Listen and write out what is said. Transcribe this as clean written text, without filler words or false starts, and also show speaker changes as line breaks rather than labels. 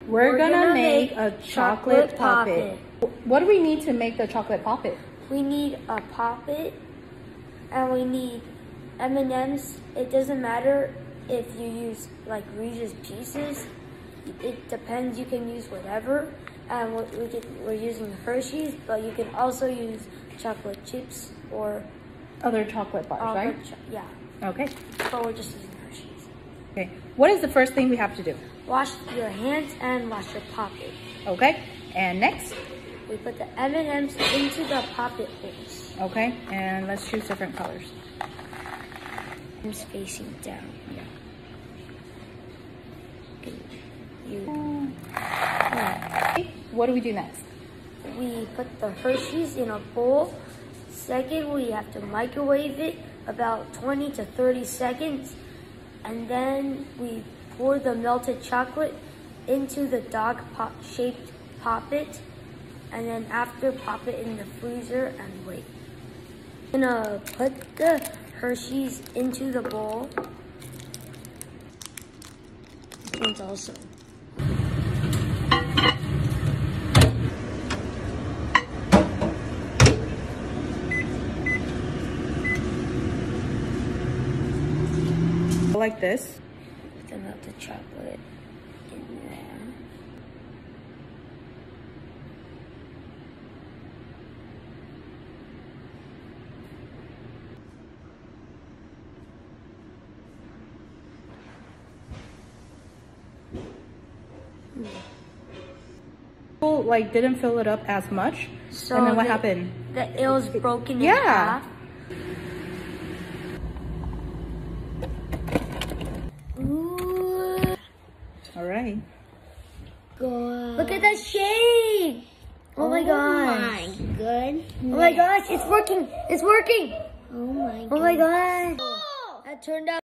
We're gonna make a chocolate poppet. What do we need to make the chocolate poppet?
We need a poppet, and we need M&Ms. It doesn't matter if you use like Reese's Pieces. It depends. You can use whatever. And we're using Hershey's, but you can also use chocolate chips or
other chocolate bars, right?
Yeah.
Okay.
But we're just using Hershey's.
Okay. What is the first thing we have to do?
Wash your hands and wash your poppet.
Okay. And next?
We put the M&Ms into the poppet holes.
Okay. And let's choose different colors.
I'm facing down.
Yeah.
Okay.
What do we do next?
We put the Hershey's in a bowl. Second, we have to microwave it about 20 to 30 seconds. And then we pour the melted chocolate into the dog-shaped poppet. And then after, pop it in the freezer and wait. I'm gonna put the Hershey's into the bowl. This one's also.
Like this.
Put the melted chocolate in there.
Like didn't fill it up as much.
So
and then what happened?
It was broken in half. Ooh.
All right.
God. Look at the shape. Oh my gosh.
My goodness.
Oh my gosh, it's working. It's working.
Oh my goodness.
Oh my gosh. That turned out